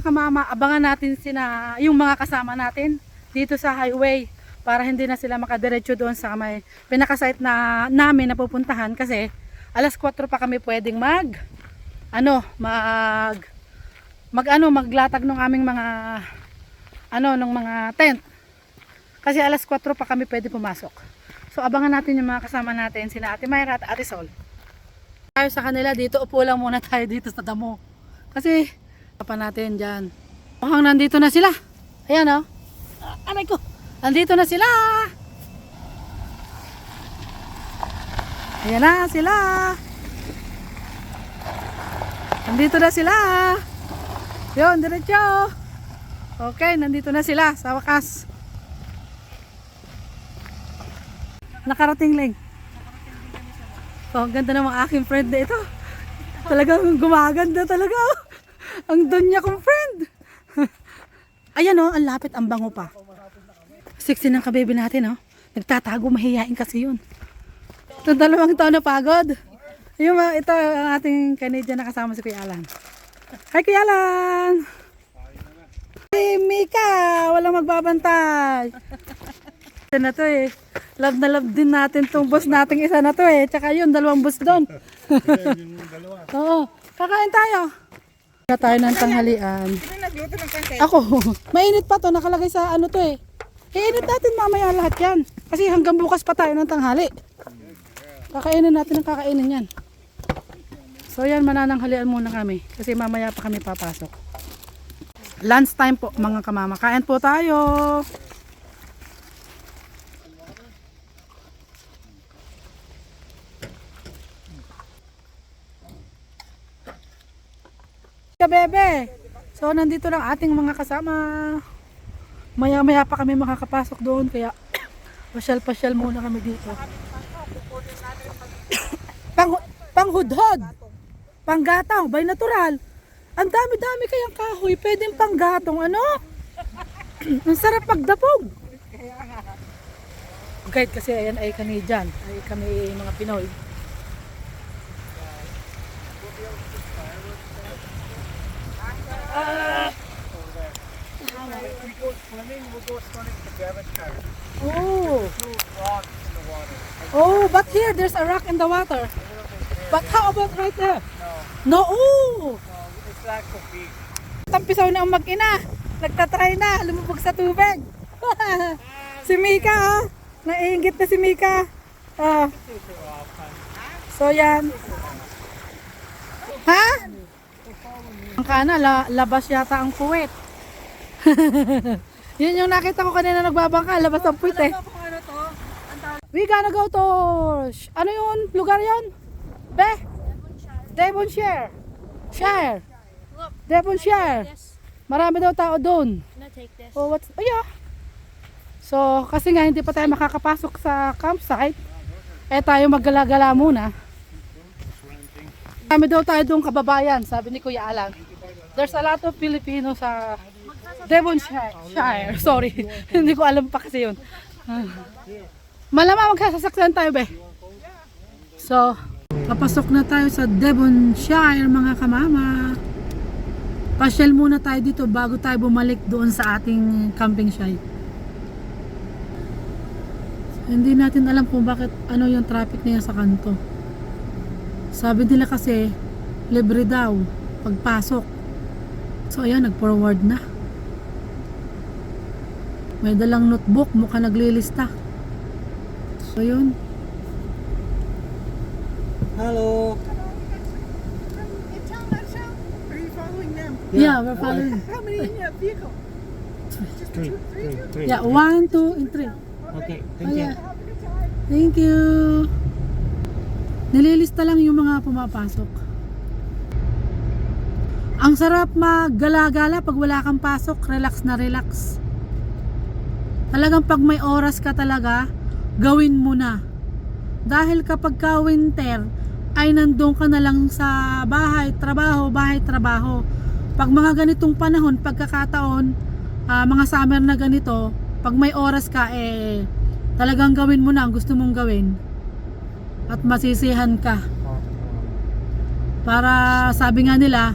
kamama, abangan natin yung mga kasama natin dito sa highway para hindi na sila makadiretso doon sa may pinaka-site na namin na pupuntahan kasi alas 4 pa kami pwedeng maglatag ng aming mga ng mga tent. Kasi alas 4 pa kami pwede pumasok. So abangan natin yung mga kasama natin, sina Ate Mayra at Ate Sol. Tayo sa kanila dito, upo lang muna tayo dito sa damo. Kasi pa natin diyan. Mukhang nandito na sila. Ayan oh. Aray ko. Nandito na sila. Ayan na sila. Nandito na sila. Yun, diretso. Okay, nandito na sila sa wakas. Nakarating lang. Oh, ganda ng aking friend na ito. Talagang gumaganda talaga. Ang donya kong friend. Ayan oh, ang lapit, ang bango pa. Sexy ng kabebe natin oh. Nagtatago, mahihain kasi yun. Ito 2 taon na pagod. Ito ang ating Canadian na kasama si Kuya Alan. Hi Kuya Alan! Hey Mika! Walang magbabantay. Ito na to eh. Love na love din natin tong boss nating isa na to eh. Tsaka yun, 2 boss doon. Oo. Kakain tayo. Kaya tayo ng tanghalian. Ako, mainit pa to. Nakalagay sa ano to eh. Iinit natin mamaya lahat yan. Kasi hanggang bukas pa tayo ng tanghali. Kakainin natin ang kakainin yan. So yan, manananghalian muna kami. Kasi mamaya pa kami papasok. Lunch time po mga kamama. Kain po tayo. Bebe. So nandito lang ating mga kasama. Maya-maya pa kami makakapasok doon kaya pasyal-pasyal muna kami dito. Panghudhod. Panggatong, by natural. Ang dami-dami kayang kahoy, pwedeng panggatong ano? Ang sarap pagdapog. Guide kasi ayan ay Canadian, ay kami mga Pinoy. Oh, but here there's a rock in the water. But how about right there? No. Oh. It's like a big. Tampisaw na ang mag-ina. Nagtatry na, lumubog sa tubig. Si Mika, oh. Naiingit na si Mika. So yan. Ha? Ang kana, labas yata ang puwet. Yun yung nakita ko kanina nagbabangka, labas ang puwet eh. We gonna go to, ano yun? Lugar yun? Be? Devonshire. Shire. Devonshire. Marami daw tao doon. Oh, what's, oh yeah. So, kasi nga hindi pa tayo makakapasok sa campsite. Eh tayo maggala-gala muna. Marami daw tayo doon kababayan, sabi ni Kuya Alan. There's a lot of Filipino sa Devonshire. Sorry, hindi ko alam pa kasi yun. Malamang magsasakyan tayo be. So, papasok na tayo sa Devonshire mga kamama. Pasyal muna tayo dito bago tayo bumalik doon sa ating camping site. Hindi natin alam kung bakit ano yung traffic na yan sa kanto. Sabi nila kasi libre daw pagpasok. So ayan, nag-forward na. May dalang notebook, mukha naglilista. So yun. Hello. Are you following them? Yeah, we're following. How many in your vehicle? Just three? Yeah, 1, 2, and 3. Okay, Oh, thank you. yeah. Thank you. Nililista lang yung mga pumapasok. Ang sarap maggala-gala pag wala kang pasok, relax na relax. Talagang pag may oras ka talaga, gawin mo na. Dahil kapag ka winter, ay nandun ka na lang sa bahay, trabaho. Pag mga ganitong panahon, pagkakataon, mga summer na ganito, pag may oras ka, talagang gawin mo na ang gusto mong gawin. At masisihan ka. Para sabi nga nila,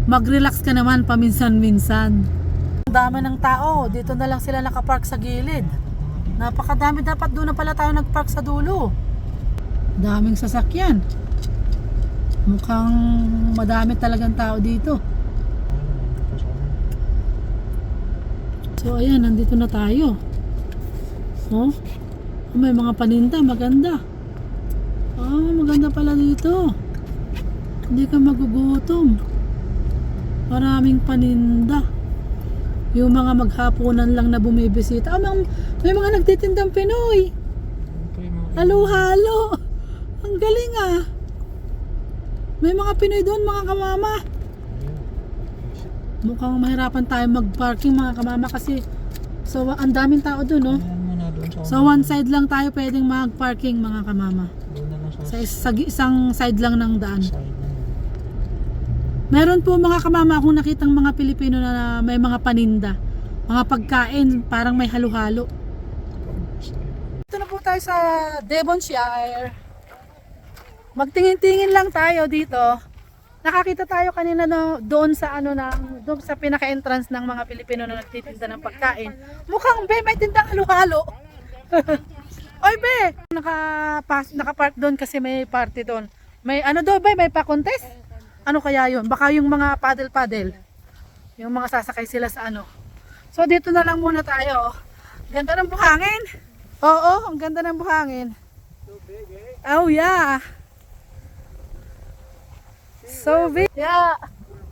mag-relax ka naman paminsan-minsan. Ang dami ng tao, dito na lang sila nakapark sa gilid. Napakadami, dapat doon na pala tayo nagpark sa dulo. Daming sasakyan. Mukhang madami talagang tao dito. So ayan, nandito na tayo. Oh, may mga paninda, maganda. Maganda pala dito. Hindi ka magugutom. Maraming paninda. Yung mga maghapunan lang na bumibisita. May mga nagtitindang Pinoy. Halo-halo. Ang galing ah. May mga Pinoy doon, mga kamama. Mukhang mahirapan tayo mag-parking, mga kamama, kasi so ang daming tao doon, no? So one side lang tayo pwedeng mag-parking, mga kamama. Sa isang side lang ng daan. Meron po, mga kamama, akong nakitang mga Pilipino na may mga paninda, mga pagkain, parang may halo-halo. Ito na po tayo sa Devonshire. Magtingin-tingin lang tayo dito. Nakakita tayo kanina doon sa doon sa pinaka-entrance ng mga Pilipino na nagtitinda ng pagkain. Mukhang may tindang halo-halo. Oy be, nakapark doon kasi may party doon. May may pa-contest? Ano kaya 'yun? Baka yung mga paddle. Yung mga sasakay sila sa So dito na lang muna tayo. Ganda ng buhangin. Oo, ang ganda ng buhangin. Oh yeah. So big. Yeah.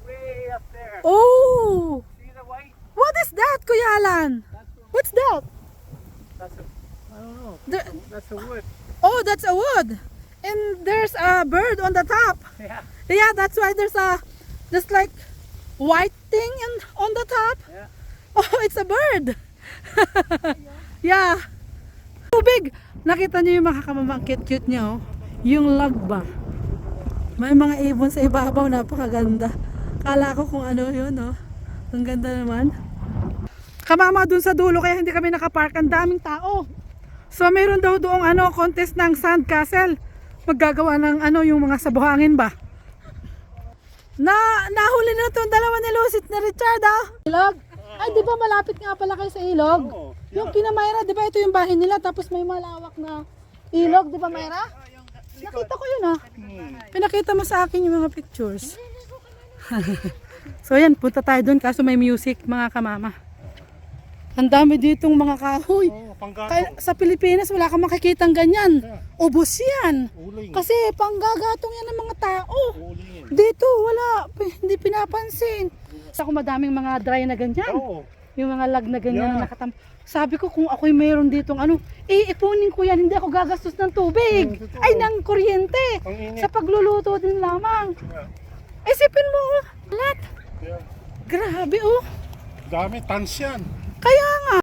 Way up there. Oh! See the white? What is that, Kuya Alan? What's that? That's I don't know. The- That's a wood. Oh, that's a wood. And there's a bird on the top. Yeah. Yeah, that's why there's just like white thing on the top. Yeah. Oh, it's a bird. Yeah. Tubig. Nakita niyo yung mga kamamang cute niya, oh. Yung lagba. May mga ibon sa ibabaw, napakaganda. Kala ko kung ano yun, oh. Ang ganda naman. Kamama dun sa dulo, kaya hindi kami nakapark. Ang daming tao. So meron daw doong contest ng sand castle. Maggagawa ng yung mga sa buhangin ba. Nahuli na itong dalawa ni Lucit na Richard, ah. Ilog? Ay, di ba malapit nga pala kayo sa ilog? Oo. Yung kina Mayra, di ba ito yung bahay nila, tapos may malawak na ilog, di ba Mayra? Nakita ko yun, ah. Pinakita mo sa akin yung mga pictures. So yan, punta tayo dun, kaso may music, mga kamama. Ang dami ditong mga kahoy. Sa Pilipinas, wala kang makikitang ganyan. Ubos yan. Kasi panggagatong yan ng mga tao. Dito, wala. Hindi pinapansin. Sa madaming mga dry na ganyan. Yung mga lag na ganyan na nakatam. Sabi ko, kung ako'y mayroon ditong iipunin ko yan. Hindi ako gagastos ng tubig. Ay, ng kuryente. Sa pagluluto din lamang. Isipin mo, lahat. Grabe, oh. Dami, tans yan. Kaya nga.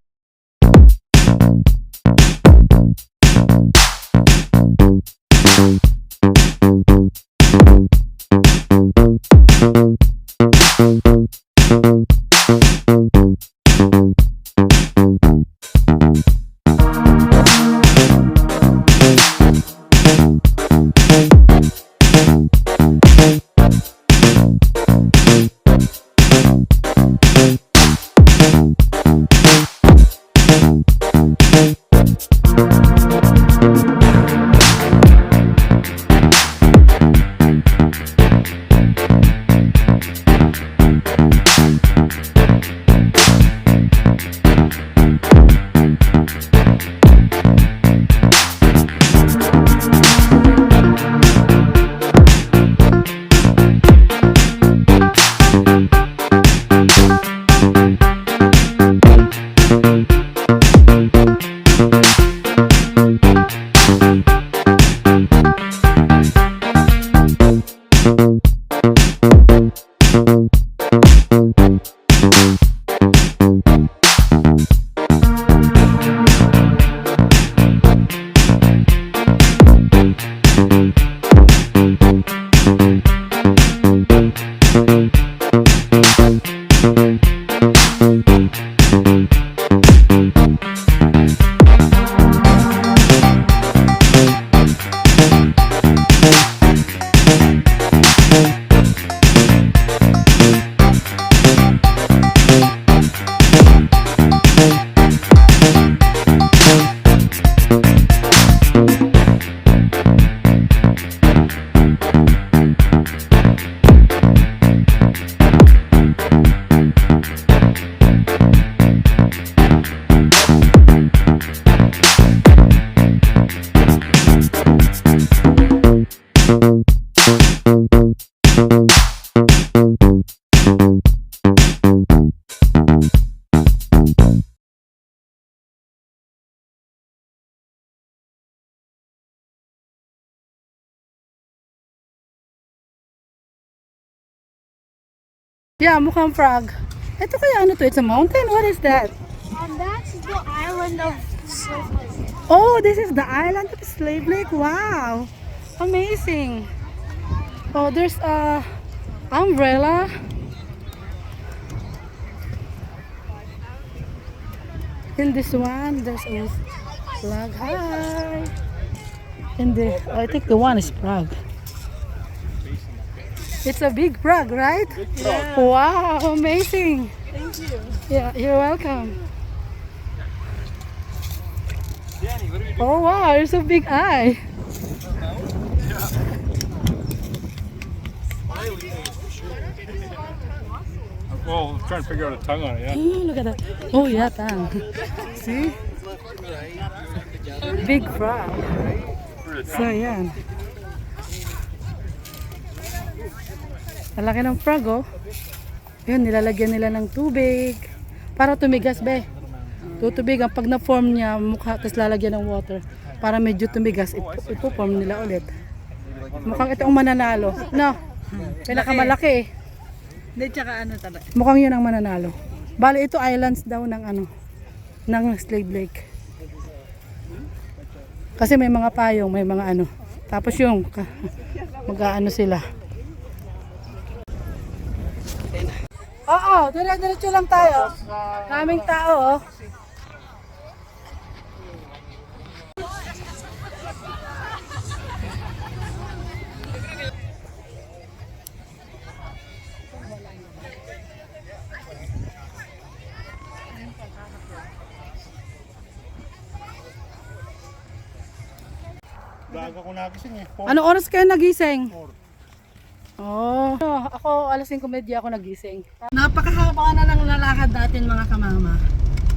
Yeah, mukhang frog. Ito kaya ano to? It's a mountain? What is that? That's the island of Slave. Oh, this is the island of Slave Lake. Wow. Amazing. Oh, there's a umbrella. In this one, there's a flag. Hi. And I think the one is frog. It's a big frog, right? Yeah. Wow, amazing. Thank you. Yeah, you're welcome. Danny, what are we doing? Oh wow, there's a big eye. Well, I'm trying to figure out a tongue on it, yeah. Oh, look at that. Oh yeah, tongue. See? Big frog. So yan. Malaki ng frog oh. Yun, nilalagyan nila ng tubig. Para tumigas be. Tutubig ang pag na-form niya mukha, tapos lalagyan ng water. Para medyo tumigas, ipo-form nila ulit. Mukhang ito ang mananalo. No? Pinakamalaki eh. Hindi, tsaka ano talaga. Mukhang yun ang mananalo. Bali ito islands daw ng ano, ng Slave Lake. Kasi may mga payong, may mga ano. Tapos yung mag-aano sila. Oo, dire-diretso lang tayo. Kaming tao oh. Bago ako nagising eh. Anong oras kayo nagising? Oh, ako alas 5:30 ako nagising. Napakahaba na ng lalakad natin mga kamama.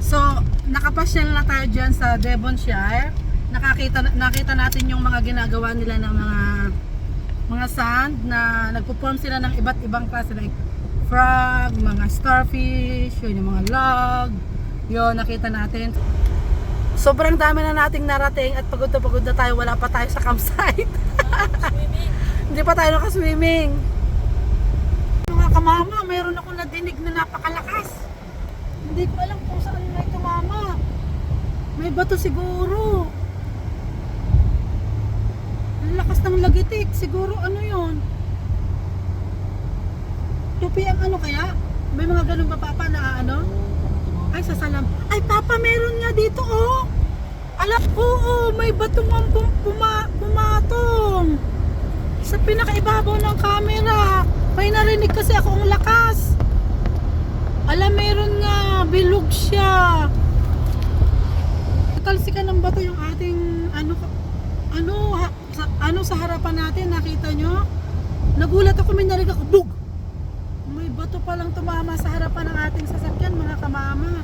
So, nakapasyal na tayo dyan sa Devonshire. Nakita natin yung mga ginagawa nila ng mga sand na nagpo-form sila ng iba't ibang klase like frog, mga starfish, yun yung mga log. Yun, nakita natin. Sobrang dami na nating narating at pagod na tayo, wala pa tayo sa campsite. Hindi pa tayo naka-swimming. Mga kamama, mayroon ako nadinig na napakalakas. Hindi ko alam kung saan may tumama. May bato siguro. Ang lakas ng lagitik. Siguro ano yun? Tupi ang ano kaya? May mga ganun ba papa na ano? Ay, sasalam. Ay, papa, meron nga dito, oh. Alam ko, oh, may batong ang pumatong. Sa pinakaibabaw ng camera. May narinig kasi ako ang lakas. Alam, meron nga. Bilog siya. Talsikan ng bato yung ating, sa harapan natin. Nakita nyo? Nagulat ako, may narinig ako. Bug! May bato palang tumama sa harapan ng ating sasakyan, mga kamama.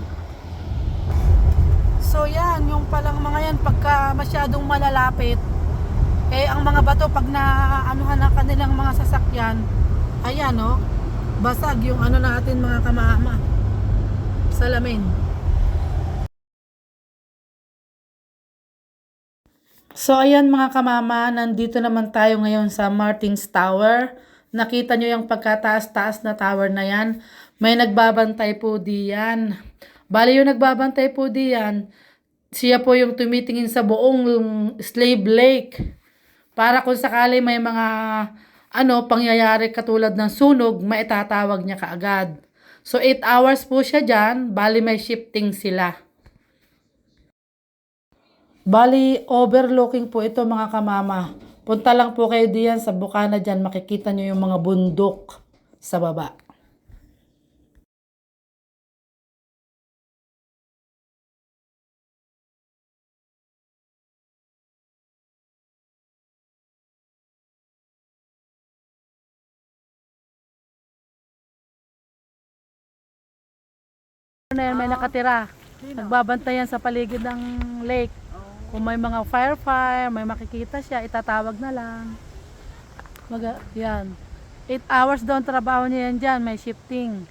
So yan, yung palang mga yan, pagka masyadong malalapit, eh ang mga bato pag naanuhan ng kanilang mga sasakyan, ayan oh, basag yung ano natin mga kamama. Salamin. So ayan mga kamama, nandito naman tayo ngayon sa Martin's Tower. Nakita nyo yung pagkataas-taas na tower na yan. May nagbabantay po diyan. Bali yung nagbabantay po diyan, siya po yung tumitingin sa buong Slave Lake. Para kung sakali may mga pangyayari katulad ng sunog, maitatawag niya kaagad. So 8 hours po siya dyan, bali may shifting sila. Bali overlooking po ito mga kamama. Punta lang po kayo diyan sa bukana dyan, makikita nyo yung mga bundok sa baba. May nakatira. Nagbabantayan sa paligid ng lake. Kung may mga fire, may makikita siya, itatawag na lang. Yan. 8 hours daw ang trabaho niya yan dyan, may shifting.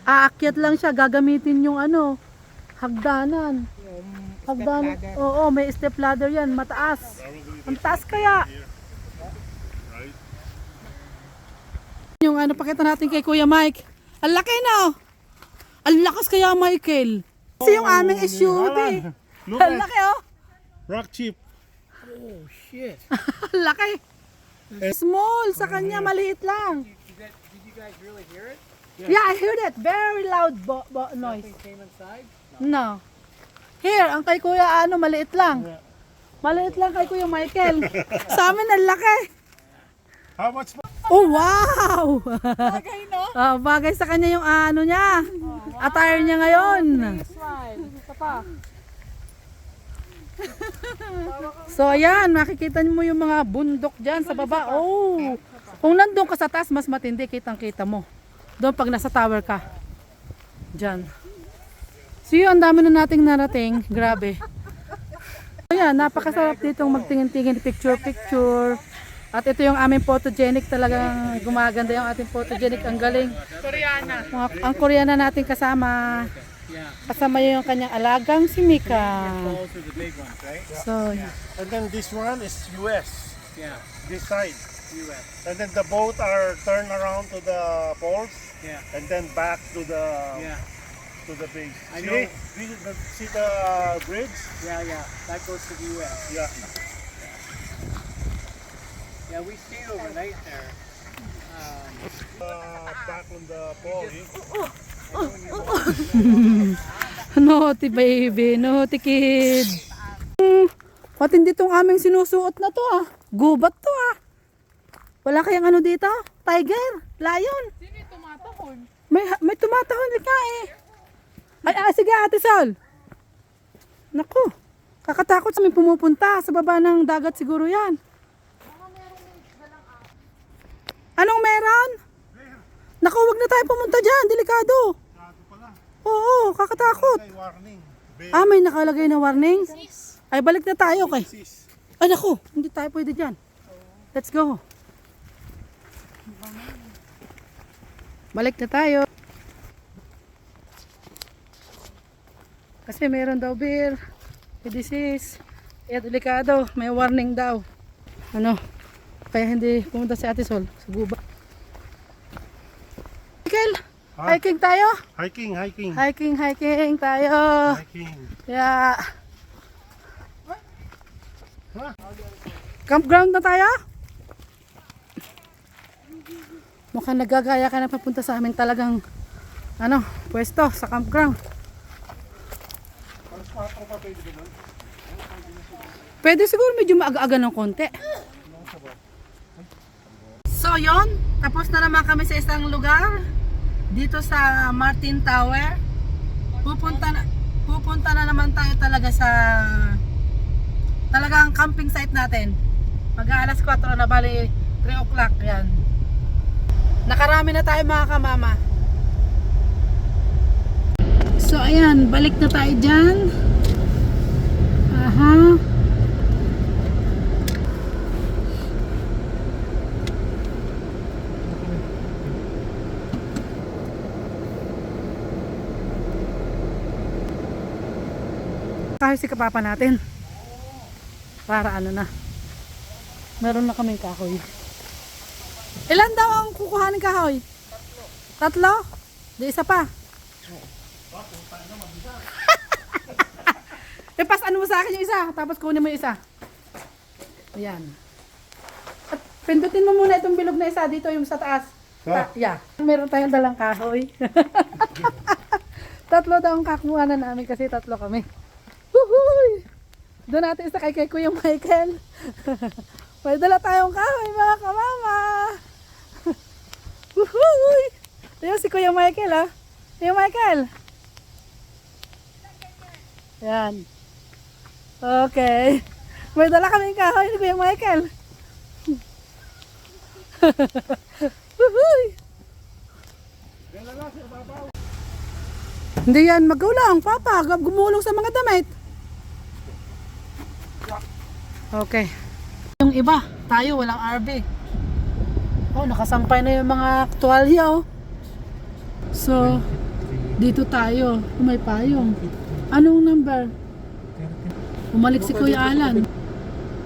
Aakyat lang siya, gagamitin yung hagdanan. Hagdanan. Oo, may step ladder yan, mataas. Ang taas kaya. yung ano, pakita natin kay Kuya Mike. Ang laki na. Ang lakas kaya, Michael. Kasi yung aming SUV. Alan, look Ang at laki, oh. rock chip. Oh shit. Ang laki. Small sa kanya, maliit lang. Did you guys really hear it? Yeah, I heard it. Very loud noise. Something came inside? No. Here, ang kay Kuya ano, maliit lang. Maliit lang kay Kuya Michael. Sa amin, ang laki. How much? Oh, wow! Bagay, no? Bagay sa kanya yung ano niya. Attire niya ngayon. So, ayan, makikita mo yung mga bundok dyan sa baba. Oh! Kung nandun ka sa taas, mas matindi, kitang-kita mo. Doon pag nasa tower ka. Dyan. So, yun, ang dami na nating narating. Grabe. Ayan, napakasarap ditong magtingin-tingin, picture-picture. At ito yung aming photogenic, talagang gumaganda yung ating photogenic, ang galing. Koreana. Ang Koreana natin kasama. Kasama yung kanyang alagang si Mika. Those are the big ones, right? So, yeah. And then this one is US. Yeah. This side. US. And then the boat are turned around to the poles. Yeah. And then back to the Yeah. base. I See? know. See the bridge? Yeah, yeah. That goes to the US. Yeah. Yeah, we stayed overnight there. Back on the pole. Naughty baby, naughty kid. Patindi tong aming sinusuot na to ah. Gubat to ah. Wala kayang ano dito? Tiger? Lion? Sino yung tumatahon? May tumatahon ka eh. Ay, sige Ate Sol. Naku, kakatakot sa aming pumupunta. Sa baba ng dagat siguro yan. Anong meron? Naku, wag na tayo pumunta dyan. Delikado. Oo, kakatakot. May warning. May nakalagay na warning? Ay, balik na tayo kay. Ay, naku, hindi tayo pwede dyan. Let's go. Balik na tayo. Kasi meron daw beer, disease, delikado, may warning daw. Ano, kaya hindi pumunta si Ate Sol sa guba. Michael, hiking tayo? Hiking. Hiking tayo. Hiking. Yeah. Campground na tayo? Mukhang nagagaya ka na papunta sa amin talagang pwesto sa campground. Pwede siguro medyo maaga-aga ng konti. So yon, tapos na naman kami sa isang lugar dito sa Martin Tower. Pupunta na naman tayo talaga sa talagang camping site natin. Mag-aalas 4 na, bali 3 o'clock yan. Nakarami na tayo mga kamama. So ayan, balik na tayo dyan. Aha. Kahoy si kapapa natin. Para ano na. Meron na kaming kahoy. Ilan daw ang kukuhanin kahoy? Tatlo? Di isa pa. Ipas-ano mo sa akin yung isa, tapos kunin mo yung isa. Ayan. At pindutin mo muna itong bilog na isa dito yung sa taas. Yeah. Meron tayong dalang kahoy. Tatlo daw ang kakuhanan namin kasi tatlo kami. Woohoo! Doon natin isa kay Kuya Michael. May dala tayong kahoy mga kamama. Woohoo! Ayun si Kuya Michael ah. Kuya Michael. Yan. Okay. May dala kaming kahoy ni Kuya Michael. Woohoo! Hindi yan magulang, Papa. Gumulong sa mga damit. Okay. Yung iba, tayo walang RV. Oh, nakasampay na yung mga tuwalya oh. So, dito tayo. May payong. Anong number? Umalik si Kuya Alan.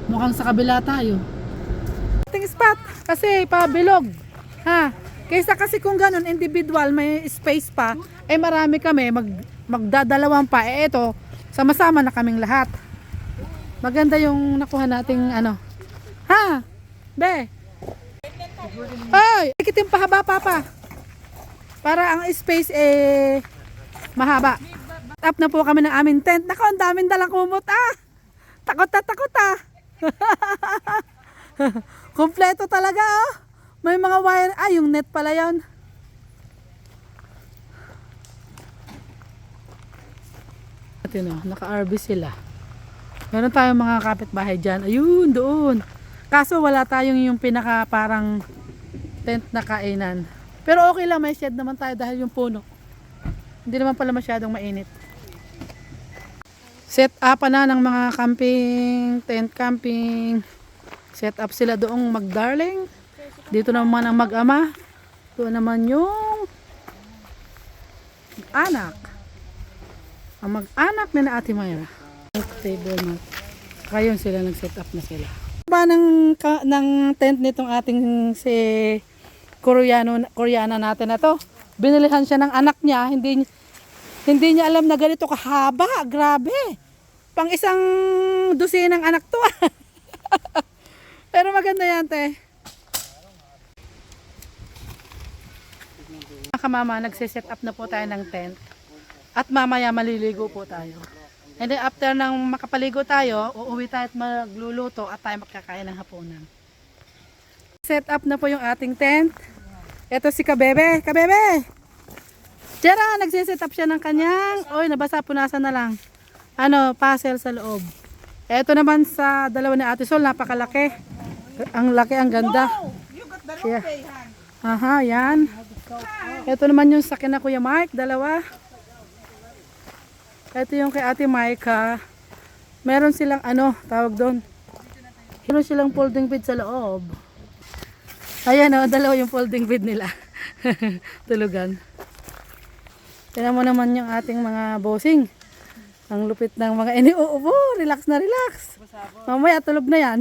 Mukhang sa kabila tayo. Ating spot kasi pabilog. Ha? Kaysa kasi kung ganun, individual, may space pa, eh marami kami, magdadalawang pa. Eh ito, sama-sama na kaming lahat. Maganda yung nakuha nating ano. Ha? Be? Ay! Ikitin pahaba, papa. Para ang space eh mahaba. Up na po kami ng aming tent. Nako, ang daming dalang kumot ah. Takot na takot ah. Kompleto talaga oh. May mga wire. Ah, yung net pala yan. At yun oh, naka-RV sila. Meron tayong mga kapitbahay dyan. Ayun, doon. Kaso wala tayong yung pinaka parang tent na kainan. Pero okay lang, may shed naman tayo dahil yung puno. Hindi naman pala masyadong mainit. Set up na ng mga camping, tent camping. Set up sila doong mag-darling. Dito naman ang mag-ama. Doon naman yung anak. Ang mag-anak na Ate Mayra. Table mat. Kaya sila nag-set up na sila. Ba ng tent nitong ating si Koreana natin na to. Binilihan siya ng anak niya, hindi niya alam na ganito kahaba, grabe. Pang isang dosenang anak to. Pero maganda yan, te. Kamama, nagsiset up na po tayo ng tent. At mamaya maliligo po tayo. And then after nang makapaligo tayo, uuwi tayo at magluluto at tayo magkakain ng hapunan. Set up na po yung ating tent. Ito si Kabebe. Kabebe! Tiyara, nagsiset up siya ng kanyang. Oy, nabasa, punasan na lang. Puzzle sa loob. Ito naman sa dalawa ni Ate Sol, napakalaki. Ang laki, ang ganda. Yeah. Aha, yan. Ito naman yung sa kina Kuya Mike, dalawa. Ito yung kay Ate Mike ha. Meron silang tawag doon. Meron silang folding bed sa loob. Ayan dalawa yung folding bed nila. Tulugan. Tingnan mo naman yung ating mga bossing. Ang lupit ng mga iniuubo. Relax na relax. Mamaya tulog na yan.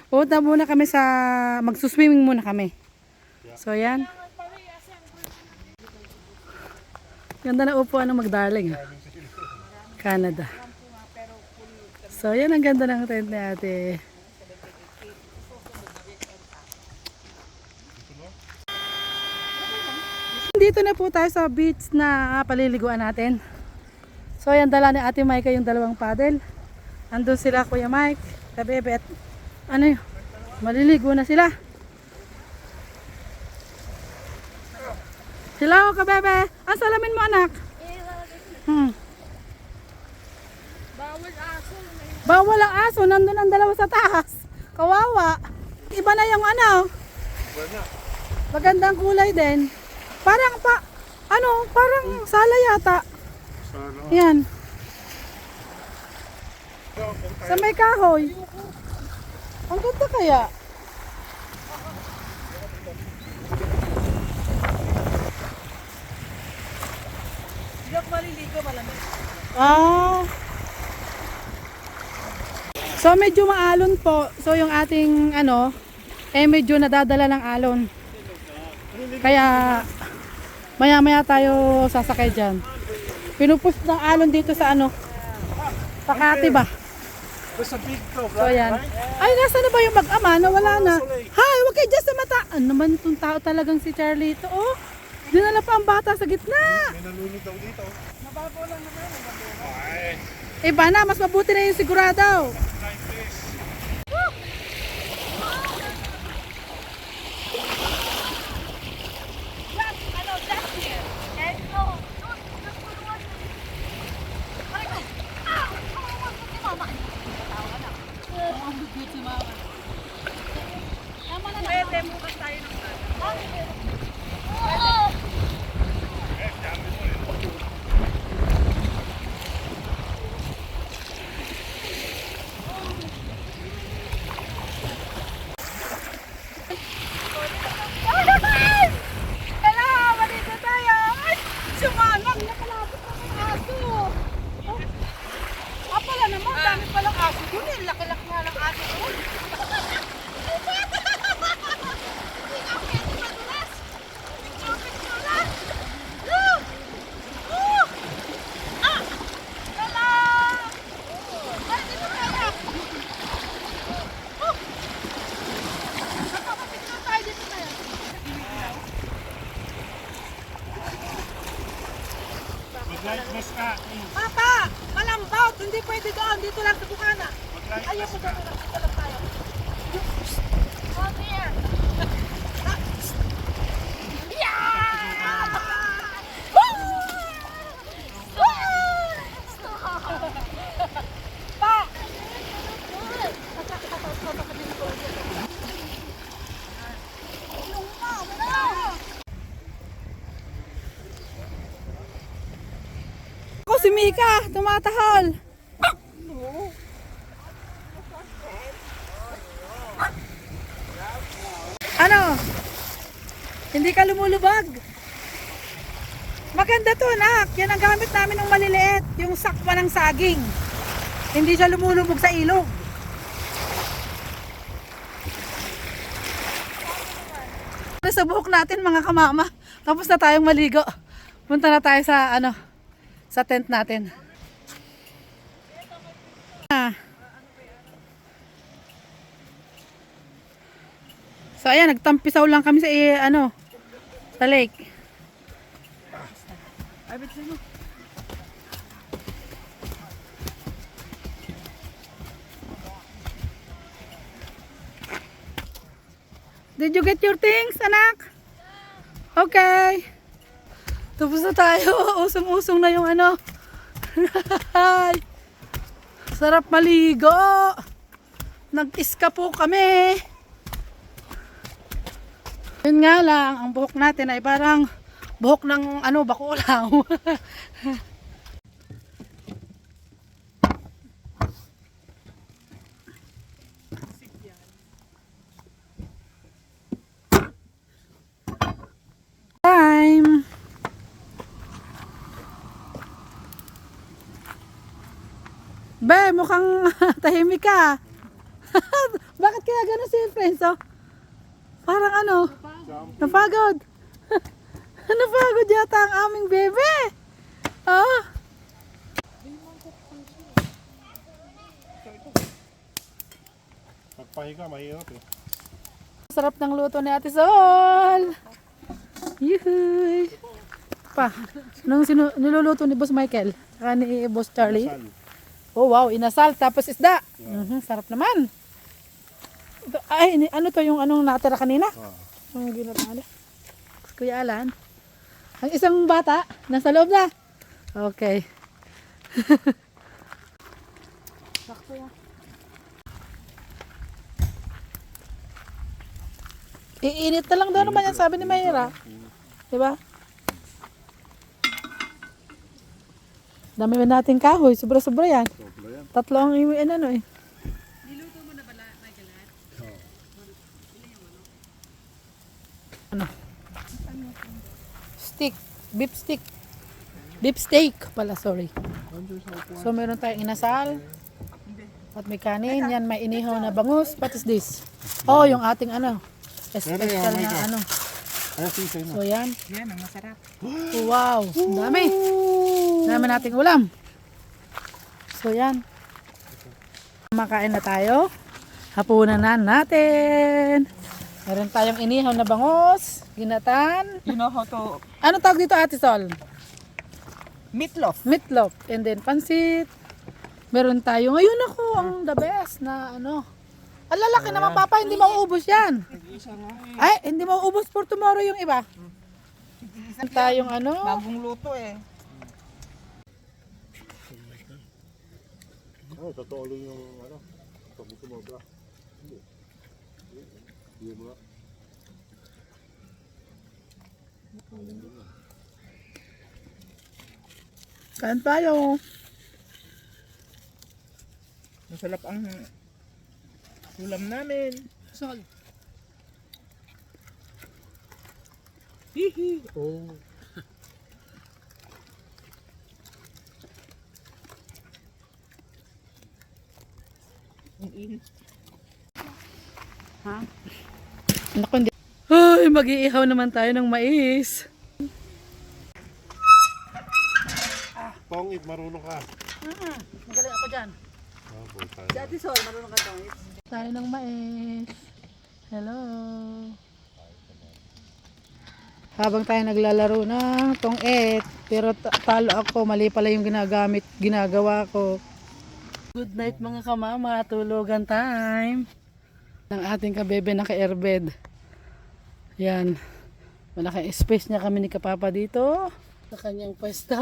Punta muna kami magsuswimming muna kami. So yan. Ganda na upuan ng mag-darling. Canada. So yan ang ganda ng tent ni ate. Dito na po tayo sa beach na paliliguan natin. So yan, dala ni Ate Mike yung dalawang paddle. Andun sila Kuya Mike, Kabebe at maliligo na sila. Hello Kabebe, ang salamin mo anak? Bawal aso. Bawal ang aso, nandun ang dalawa sa taas. Kawawa. Iba na yung magandang kulay din. Parang parang sala yata. Yan. Sa may kahoy. Ang ganda kaya. Diyak maliligo, malamig. So medyo maalon po. So yung ating medyo nadadala ng alon. Kaya maya-maya tayo sasakay dyan. Pinupus ng alon dito sa Pakati ba? There's a big dog, So yan. Ay, nasa na ba yung mag-ama? Nawala na. Hay, wag kayo dyan sa mata. Ano naman itong tao talagang si Charlie ito? Oh, dinala pa ang bata sa gitna. May nalunod daw dito. Mababaw lang naman. Iba na, mas mabuti na yung sigurado. Like this. Laki-laki nga lang aso doon. Mag-light gas ka. Papa! Malambot! Hindi pwede doon. Dito lang sa bukana. Mag-light Ayaw gas ko ka. doon. Dito lang tayo. Oh, dear! Pa! Ako si Mika, tumatahol. Ano? Hindi ka lumulubag. Maganda to, anak. Yan ang gamit namin ng maliliit, yung sakwa ng saging. Hindi siya lumulubog sa ilog. Sa buhok natin mga kamama. Tapos na tayong maligo. Punta na tayo sa ano, sa tent natin. So ayan, nagtampisaw lang kami sa ano, sa lake. Did you get your things, anak? Okay. Tapos na tayo. Usong-usong na yung ano. Sarap maligo. Nag-iska po kami. Yun nga lang, ang buhok natin ay parang buhok ng ano, bakulaw. Time. Be, mukhang tahimik ka. Bakit kaya gano'n si Frenzo? Parang ano, napagod. Napagod yata ang aming bebe. Oh. Pagpahinga, mahirap eh. Sarap ng luto ni Ate Sol. Yuhuy. Pa, nung niluluto ni Boss Michael, saka ni Boss Charlie. Sal. Oh wow, inasal tapos isda. Sarap naman. Ito, ay, ano to yung anong natira kanina? Yung ginatang ano? Kuya Alan. Ang isang bata, nasa loob na. Okay. Sakto yan. Iinit na lang daw naman yan, sabi ni Mayra. Diba? Dami ba natin kahoy? Sobra-sobra yan. Tatlo ang ano eh. Niluto mo na ba, Michael? Ano? Stick. Beef stick. Beef steak pala, sorry. So meron tayong inasal. At may kanin. Yan, may inihaw na bangus. What is this? Oh, yung ating ano. Special na ano. So yan. Yan, ang masarap. Oh, wow. Ang dami. Dami nating ulam. So yan. Makain na tayo. Hapunan na natin. Meron tayong inihaw na bangus. Ginatan. You know how to Ano tawag dito, Ate Sol? meatloaf. Meatloaf. And then pansit. Meron tayo. Ngayon ako ang the best na ano. Ang lalaki naman, Papa. Hindi mauubos yan. Ay, hindi mauubos for tomorrow yung iba. Meron tayong ano. Bagong luto eh. Oh, totoo lang yung ano. Tapos sumobra. Hindi mo. Kain tayo. Masarap ang ulam namin. Sol. Hihi. Oh. Ang init. Ha? Naku, hindi. Ay, mag-iihaw naman tayo ng mais. Tongit, marunong ka. Magaling ako dyan. Oh, buta. Ate Sol, marunong ka tong Tayo ng mais. Hello. Habang tayo naglalaro ng tong-et, Pero talo ako, mali pala yung ginagawa ko. Good night mga kamama, tulugan time. Ng ating kabebe naka-airbed. Yan. Malaki space niya kami ni Kapapa dito. Sa kanyang pwesto.